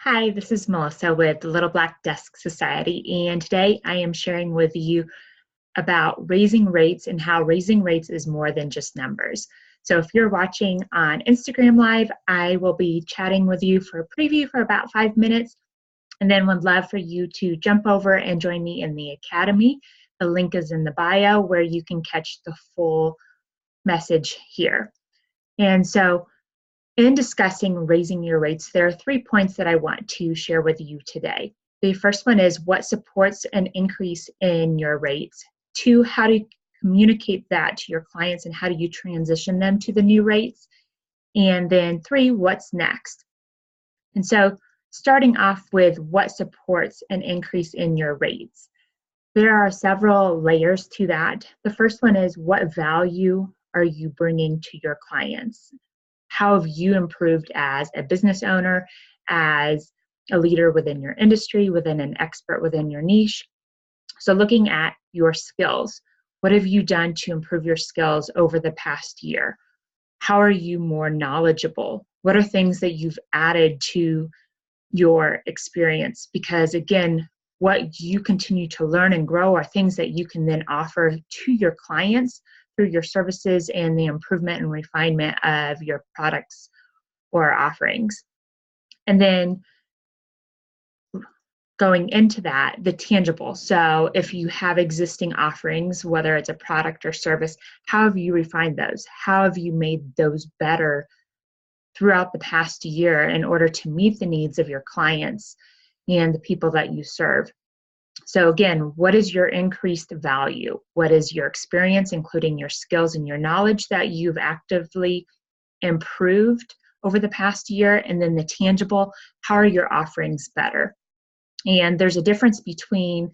Hi, this is Melissa with the Little Black Desk Society, and today I am sharing with you about raising rates and how raising rates is more than just numbers. So if you're watching on Instagram Live, I will be chatting with you for a preview for about 5 minutes, and then would love for you to jump over and join me in the Academy. The link is in the bio where you can catch the full message here. And so in discussing raising your rates, there are 3 points that I want to share with you today. The first one is what supports an increase in your rates. Two, how do you communicate that to your clients and how do you transition them to the new rates? And then three, what's next? And so starting off with what supports an increase in your rates. There are several layers to that. The first one is what value are you bringing to your clients? How have you improved as a business owner, as a leader within your industry, within an expert within your niche? So looking at your skills, what have you done to improve your skills over the past year? How are you more knowledgeable? What are things that you've added to your experience? Because again, what you continue to learn and grow are things that you can then offer to your clients through your services and the improvement and refinement of your products or offerings. And then going into that, the tangible. So if you have existing offerings, whether it's a product or service, how have you refined those? How have you made those better throughout the past year in order to meet the needs of your clients and the people that you serve? So again, what is your increased value? What is your experience, including your skills and your knowledge that you've actively improved over the past year? And then the tangible, how are your offerings better? And there's a difference between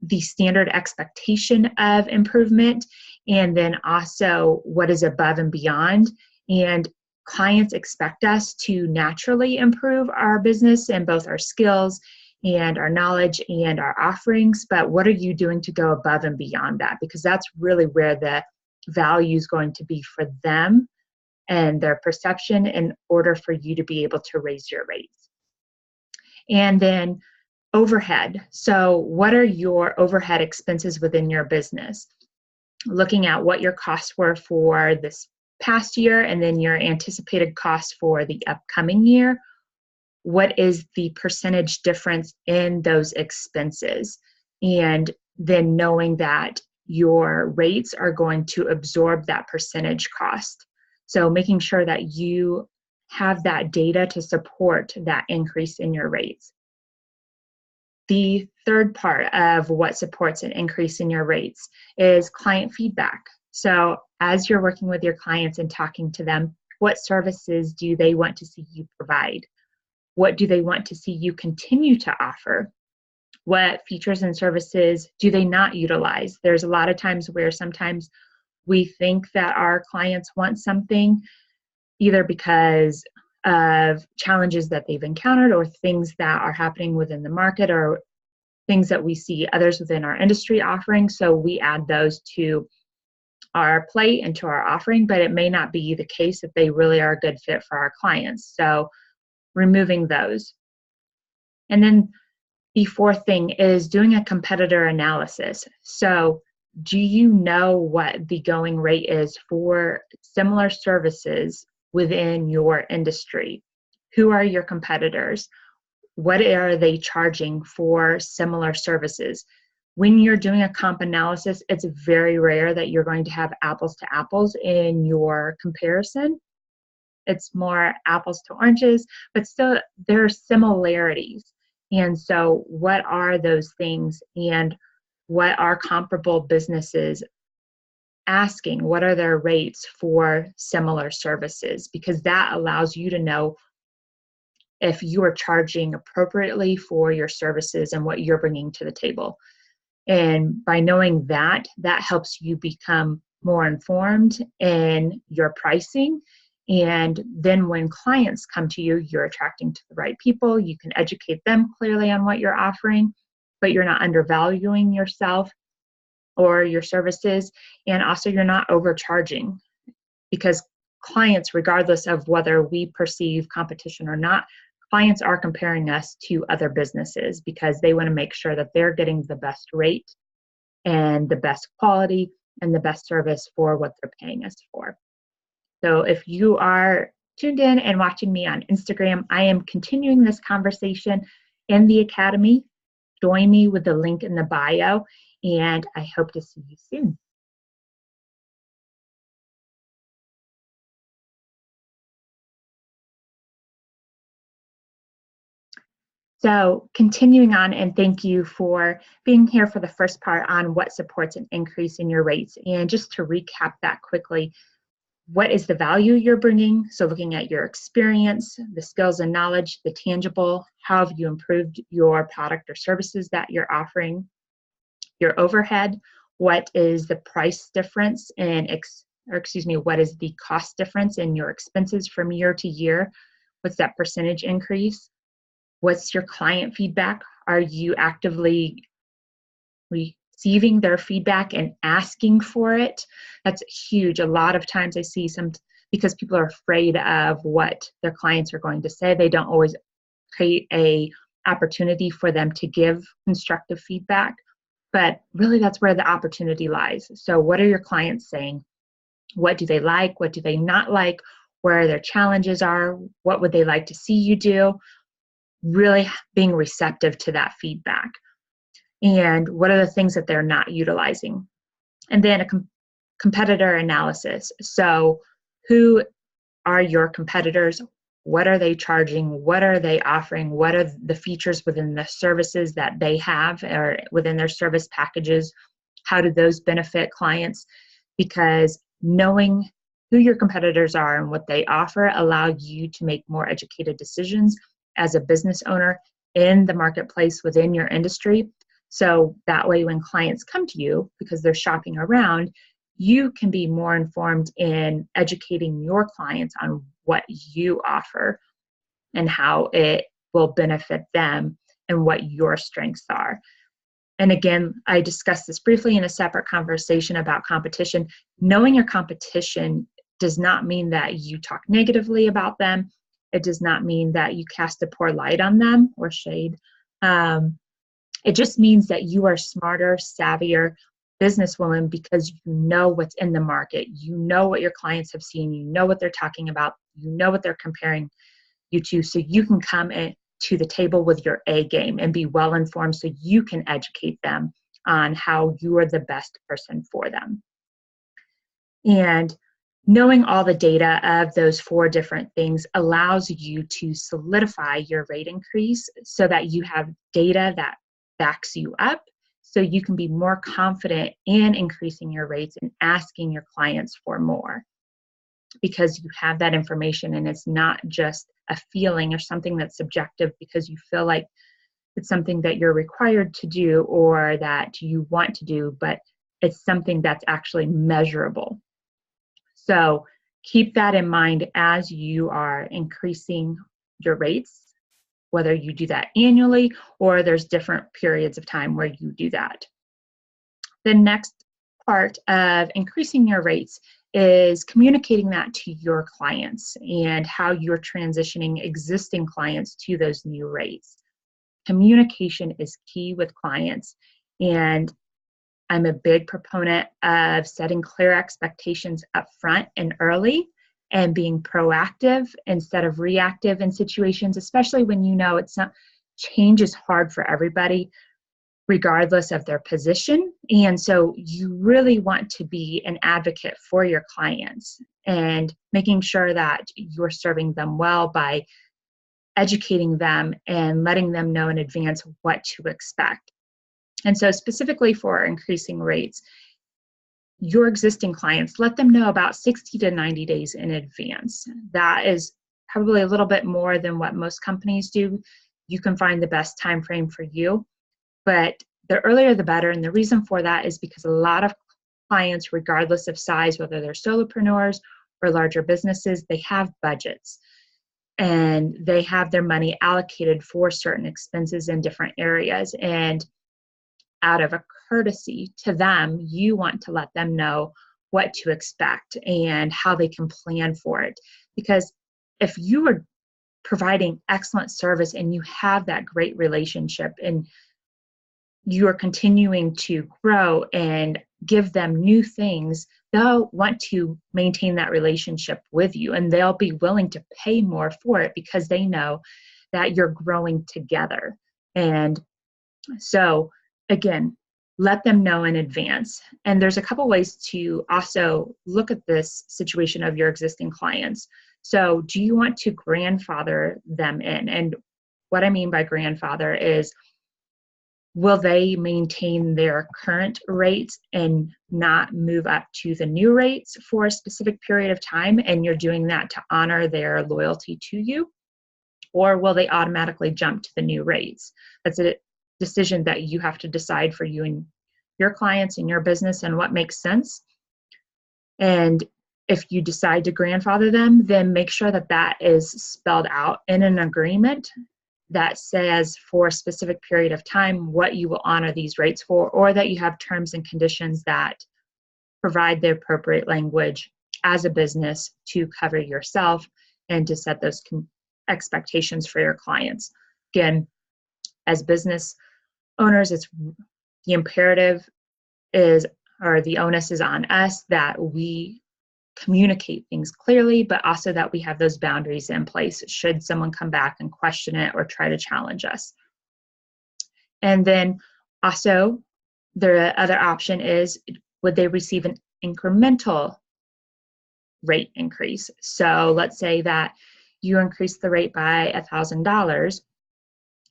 the standard expectation of improvement and then also what is above and beyond. And clients expect us to naturally improve our business and both our skills and our knowledge and our offerings, but what are you doing to go above and beyond that? Because that's really where the value is going to be for them and their perception in order for you to be able to raise your rates. And then overhead. So what are your overhead expenses within your business? Looking at what your costs were for this past year and then your anticipated costs for the upcoming year. What is the percentage difference in those expenses? And then knowing that your rates are going to absorb that percentage cost. So making sure that you have that data to support that increase in your rates. The third part of what supports an increase in your rates is client feedback. So as you're working with your clients and talking to them, what services do they want to see you provide? What do they want to see you continue to offer? What features and services do they not utilize? There's a lot of times where sometimes we think that our clients want something either because of challenges that they've encountered or things that are happening within the market or things that we see others within our industry offering. So we add those to our plate and to our offering, but it may not be the case that they really are a good fit for our clients. So removing those. And then the fourth thing is doing a competitor analysis. So do you know what the going rate is for similar services within your industry? Who are your competitors? What are they charging for similar services? When you're doing a comp analysis, it's very rare that you're going to have apples to apples in your comparison. It's more apples to oranges, but still there are similarities. And so what are those things and what are comparable businesses asking? What are their rates for similar services? Because that allows you to know if you are charging appropriately for your services and what you're bringing to the table. And by knowing that, that helps you become more informed in your pricing. And then when clients come to you, you're attracting to the right people. You can educate them clearly on what you're offering, but you're not undervaluing yourself or your services. And also you're not overcharging, because clients, regardless of whether we perceive competition or not, clients are comparing us to other businesses because they want to make sure that they're getting the best rate and the best quality and the best service for what they're paying us for. So if you are tuned in and watching me on Instagram, I am continuing this conversation in the Academy. Join me with the link in the bio, and I hope to see you soon. So continuing on, and thank you for being here for the first part on what supports an increase in your rates. And just to recap that quickly, what is the value you're bringing? So looking at your experience, the skills and knowledge, the tangible, how have you improved your product or services that you're offering? Your overhead, what is the price difference in, what is the cost difference in your expenses from year to year? What's that percentage increase? What's your client feedback? Are you actively receiving their feedback and asking for it? That's huge. A lot of times I see because people are afraid of what their clients are going to say, they don't always create a opportunity for them to give constructive feedback. But really, that's where the opportunity lies. So what are your clients saying? What do they like? What do they not like? Where their challenges are? What would they like to see you do? Really being receptive to that feedback. And what are the things that they're not utilizing? And then a competitor analysis. So who are your competitors? What are they charging? What are they offering? What are the features within the services that they have or within their service packages? How do those benefit clients? Because knowing who your competitors are and what they offer allow you to make more educated decisions as a business owner in the marketplace within your industry. So that way when clients come to you because they're shopping around, you can be more informed in educating your clients on what you offer and how it will benefit them and what your strengths are. And again, I discussed this briefly in a separate conversation about competition. Knowing your competition does not mean that you talk negatively about them. It does not mean that you cast a poor light on them or shade. It just means that you are smarter, savvier businesswoman because you know what's in the market. You know what your clients have seen. You know what they're talking about. You know what they're comparing you to. So you can come to the table with your A game and be well informed so you can educate them on how you are the best person for them. And knowing all the data of those 4 different things allows you to solidify your rate increase so that you have data that backs you up so you can be more confident in increasing your rates and asking your clients for more because you have that information and it's not just a feeling or something that's subjective because you feel like it's something that you're required to do or that you want to do, but it's something that's actually measurable. So keep that in mind as you are increasing your rates, whether you do that annually or there's different periods of time where you do that. The next part of increasing your rates is communicating that to your clients and how you're transitioning existing clients to those new rates. Communication is key with clients, and I'm a big proponent of setting clear expectations up front and early and being proactive instead of reactive in situations, especially when you know change is hard for everybody, regardless of their position. And so you really want to be an advocate for your clients and making sure that you're serving them well by educating them and letting them know in advance what to expect. And so specifically for increasing rates, your existing clients, let them know about 60 to 90 days in advance. That is probably a little bit more than what most companies do. You can find the best time frame for you, but the earlier the better. And the reason for that is because a lot of clients, regardless of size, whether they're solopreneurs or larger businesses, they have budgets and they have their money allocated for certain expenses in different areas. And out of a courtesy to them, you want to let them know what to expect and how they can plan for it. Because if you are providing excellent service and you have that great relationship and you are continuing to grow and give them new things, they'll want to maintain that relationship with you and they'll be willing to pay more for it because they know that you're growing together. And so again, let them know in advance. And there's a couple ways to also look at this situation of your existing clients. So do you want to grandfather them in? And what I mean by grandfather is, will they maintain their current rates and not move up to the new rates for a specific period of time? And you're doing that to honor their loyalty to you? Or will they automatically jump to the new rates? That's a decision that you have to decide for you and your clients and your business and what makes sense. And if you decide to grandfather them, then make sure that that is spelled out in an agreement that says for a specific period of time what you will honor these rates for, or that you have terms and conditions that provide the appropriate language as a business to cover yourself and to set those expectations for your clients. Again, as business owners, it's the imperative is, or the onus is on us that we communicate things clearly, but also that we have those boundaries in place should someone come back and question it or try to challenge us. And then also the other option is, would they receive an incremental rate increase? So let's say that you increase the rate by $1,000,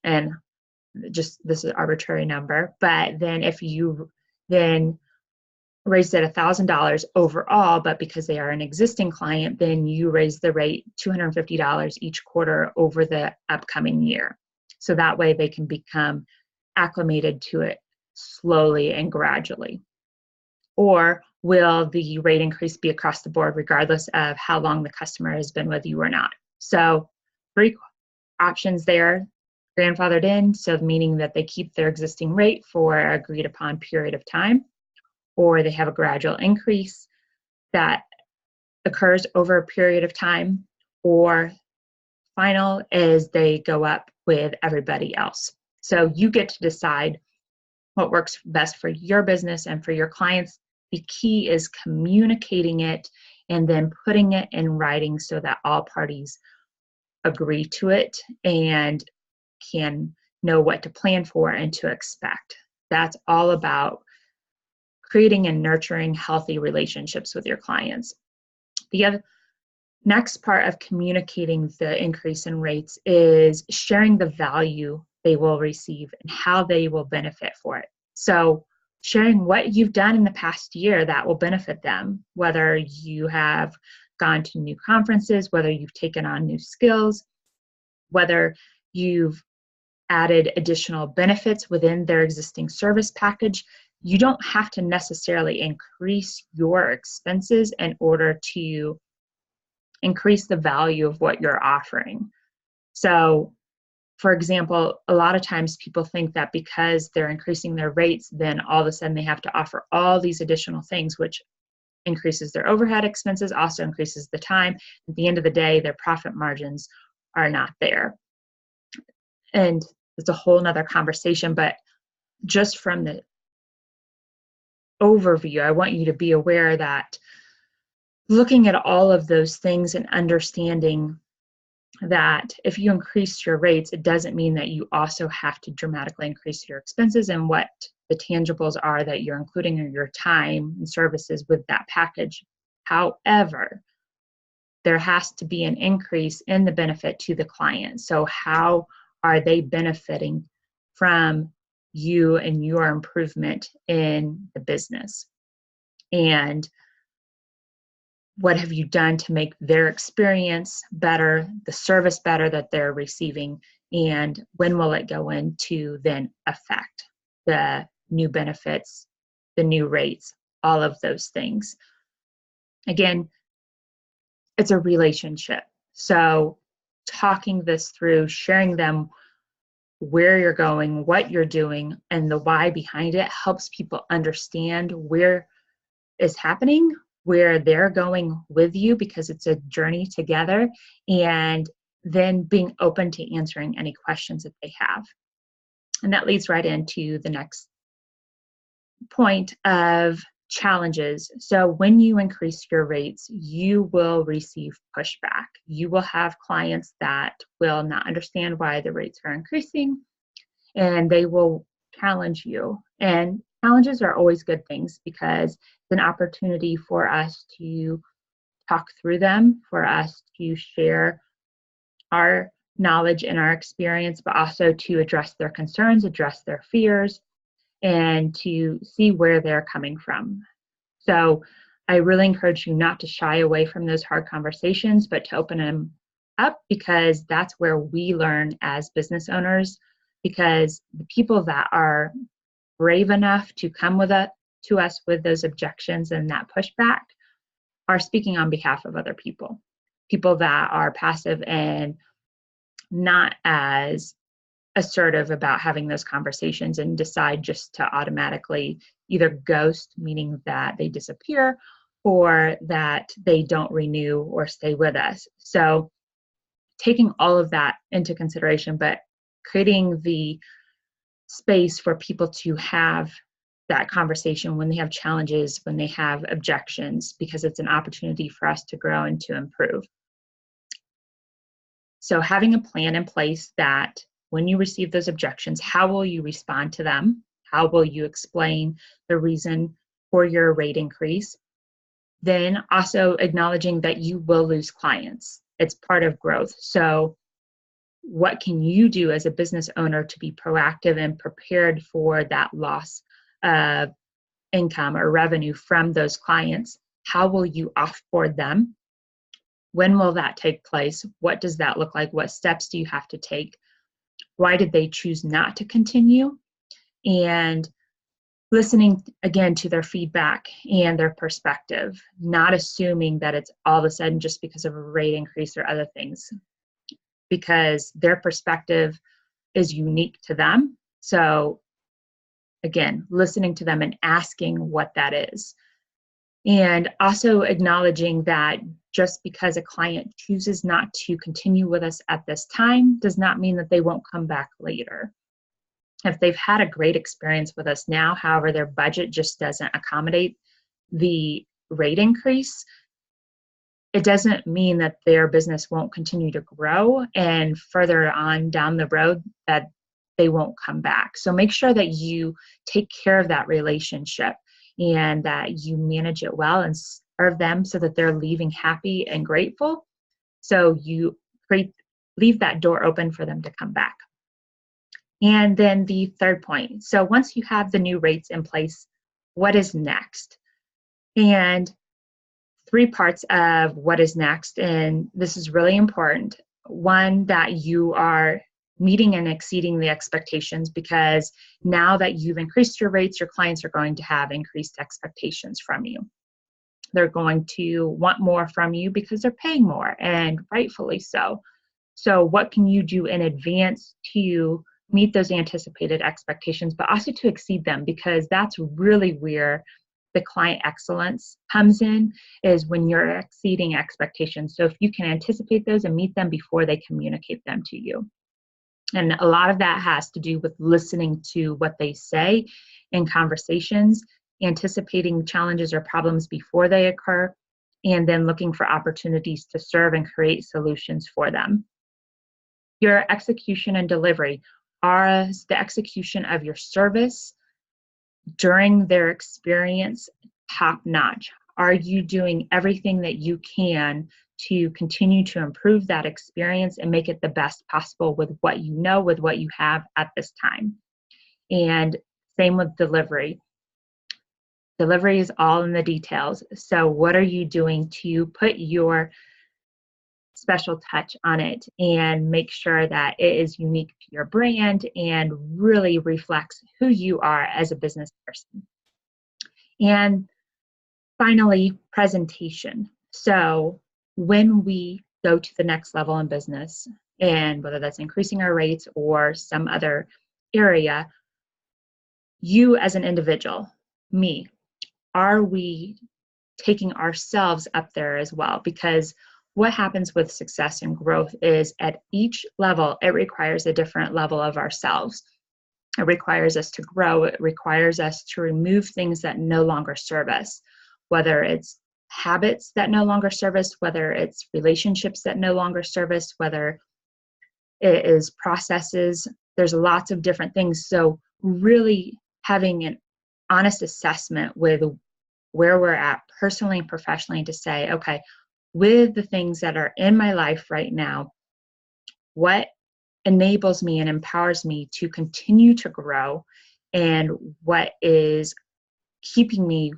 and just this is an arbitrary number, but then if you then raised it $1,000 overall, but because they are an existing client, then you raise the rate $250 each quarter over the upcoming year. So that way they can become acclimated to it slowly and gradually. Or will the rate increase be across the board regardless of how long the customer has been with you or not? So 3 options there. Grandfathered in, so meaning that they keep their existing rate for an agreed upon period of time, or they have a gradual increase that occurs over a period of time, or final is they go up with everybody else. So you get to decide what works best for your business and for your clients. The key is communicating it and then putting it in writing so that all parties agree to it and can know what to plan for and to expect. That's all about creating and nurturing healthy relationships with your clients. The other next part of communicating the increase in rates is sharing the value they will receive and how they will benefit for it. So sharing what you've done in the past year that will benefit them, whether you have gone to new conferences, whether you've taken on new skills, whether you've added additional benefits within their existing service package. You don't have to necessarily increase your expenses in order to increase the value of what you're offering. So, for example, a lot of times people think that because they're increasing their rates, then all of a sudden they have to offer all these additional things, which increases their overhead expenses, also increases the time. At the end of the day, their profit margins are not there. And it's a whole nother conversation, but just from the overview, I want you to be aware that looking at all of those things and understanding that if you increase your rates, it doesn't mean that you also have to dramatically increase your expenses and what the tangibles are that you're including in your time and services with that package. However, there has to be an increase in the benefit to the client. So how are they benefiting from you and your improvement in the business? And what have you done to make their experience better, the service better that they're receiving, and when will it go into then affect the new benefits, the new rates, all of those things. Again, it's a relationship. So talking this through, sharing them where you're going, what you're doing, and the why behind it helps people understand where is happening, where they're going with you, because it's a journey together, and then being open to answering any questions that they have. And that leads right into the next point of challenges. So when you increase your rates, you will receive pushback. You will have clients that will not understand why the rates are increasing, and they will challenge you. And challenges are always good things because it's an opportunity for us to talk through them, for us to share our knowledge and our experience, but also to address their concerns, address their fears, and to see where they're coming from. So I really encourage you not to shy away from those hard conversations, but to open them up, because that's where we learn as business owners, because the people that are brave enough to come to us with those objections and that pushback are speaking on behalf of other people. People that are passive and not as assertive about having those conversations and decide just to automatically either ghost, meaning that they disappear, or that they don't renew or stay with us. So taking all of that into consideration, but creating the space for people to have that conversation when they have challenges, when they have objections, because it's an opportunity for us to grow and to improve. So having a plan in place that when you receive those objections, how will you respond to them? How will you explain the reason for your rate increase? Then also acknowledging that you will lose clients. It's part of growth. So what can you do as a business owner to be proactive and prepared for that loss of income or revenue from those clients? How will you offboard them? When will that take place? What does that look like? What steps do you have to take? Why did they choose not to continue? And listening again to their feedback and their perspective, not assuming that it's all of a sudden just because of a rate increase or other things, because their perspective is unique to them. So again, listening to them and asking what that is. And also acknowledging that just because a client chooses not to continue with us at this time does not mean that they won't come back later. If they've had a great experience with us now, however, their budget just doesn't accommodate the rate increase, it doesn't mean that their business won't continue to grow, and further on down the road that they won't come back. So make sure that you take care of that relationship and that you manage it well and serve them so that they're leaving happy and grateful. So you leave that door open for them to come back. And then the third point. So once you have the new rates in place, what is next? And three parts of what is next, and this is really important. One, that you are meeting and exceeding the expectations, because now that you've increased your rates, your clients are going to have increased expectations from you. They're going to want more from you because they're paying more, and rightfully so. So what can you do in advance to meet those anticipated expectations, but also to exceed them? Because that's really where the client excellence comes in, is when you're exceeding expectations. So if you can anticipate those and meet them before they communicate them to you. And a lot of that has to do with listening to what they say in conversations, anticipating challenges or problems before they occur, and then looking for opportunities to serve and create solutions for them. Your execution and delivery. Is the execution of your service during their experience top notch? Are you doing everything that you can to continue to improve that experience and make it the best possible with what you know, with what you have at this time? And same with delivery. Delivery is all in the details. So what are you doing to put your special touch on it and make sure that it is unique to your brand and really reflects who you are as a business person? And finally, presentation. So when we go to the next level in business, and whether that's increasing our rates or some other area, you as an individual, me, are we taking ourselves up there as well? Because what happens with success and growth is at each level, it requires a different level of ourselves. It requires us to grow. It requires us to remove things that no longer serve us, whether it's habits that no longer serve us, whether it's relationships that no longer serve us, whether it is processes. There's lots of different things. So really having an honest assessment with where we're at personally and professionally to say, okay, with the things that are in my life right now, what enables me and empowers me to continue to grow, and what is keeping me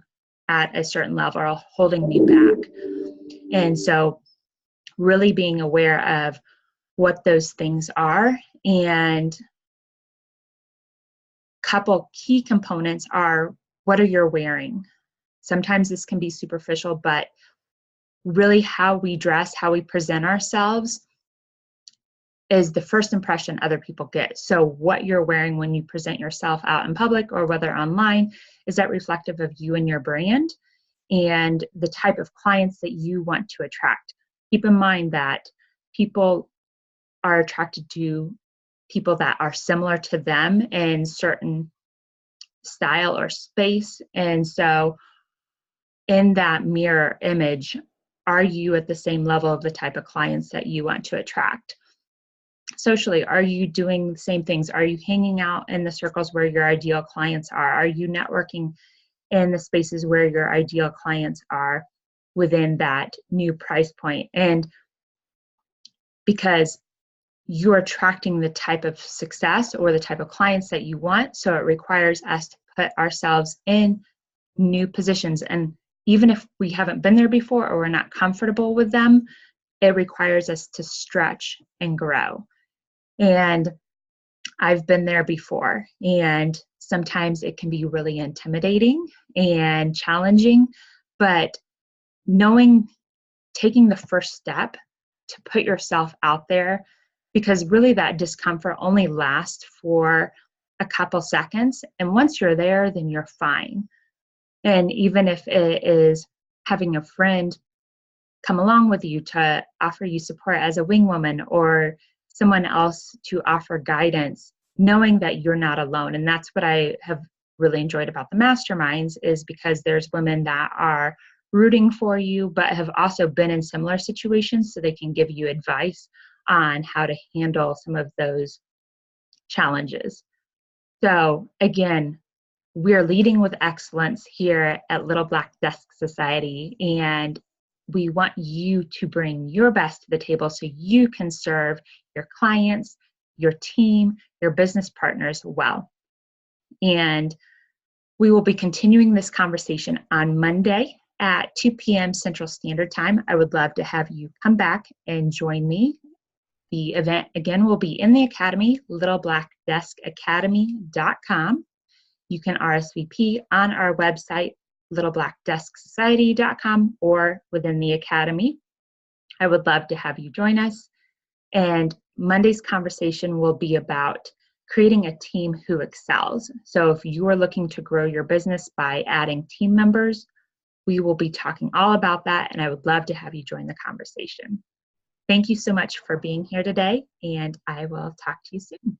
at a certain level or holding me back. And so really being aware of what those things are, and couple key components are, what are you wearing? Sometimes this can be superficial, but really how we dress, how we present ourselves is the first impression other people get. So what you're wearing when you present yourself out in public or whether online, is that reflective of you and your brand and the type of clients that you want to attract? Keep in mind that people are attracted to people that are similar to them in certain style or space. And so in that mirror image, are you at the same level of the type of clients that you want to attract? Socially, are you doing the same things? Are you hanging out in the circles where your ideal clients are? Are you networking in the spaces where your ideal clients are within that new price point? And because you're attracting the type of success or the type of clients that you want, so it requires us to put ourselves in new positions. And even if we haven't been there before or we're not comfortable with them, it requires us to stretch and grow. And I've been there before, and sometimes it can be really intimidating and challenging, but taking the first step to put yourself out there, because really that discomfort only lasts for a couple seconds. And once you're there, then you're fine. And even if it is having a friend come along with you to offer you support as a wing woman, or someone else to offer guidance, knowing that you're not alone. And that's what I have really enjoyed about the masterminds, is because there's women that are rooting for you, but have also been in similar situations, so they can give you advice on how to handle some of those challenges. So again, we're leading with excellence here at Little Black Desk Society, and we want you to bring your best to the table so you can serve your clients, your team, your business partners well. And we will be continuing this conversation on Monday at 2 p.m. Central Standard Time. I would love to have you come back and join me. The event, again, will be in the Academy, littleblackdeskacademy.com. You can RSVP on our website, littleblackdesksociety.com, or within the Academy. I would love to have you join us. And Monday's conversation will be about creating a team who excels. So if you are looking to grow your business by adding team members, we will be talking all about that, and I would love to have you join the conversation. Thank you so much for being here today, and I will talk to you soon.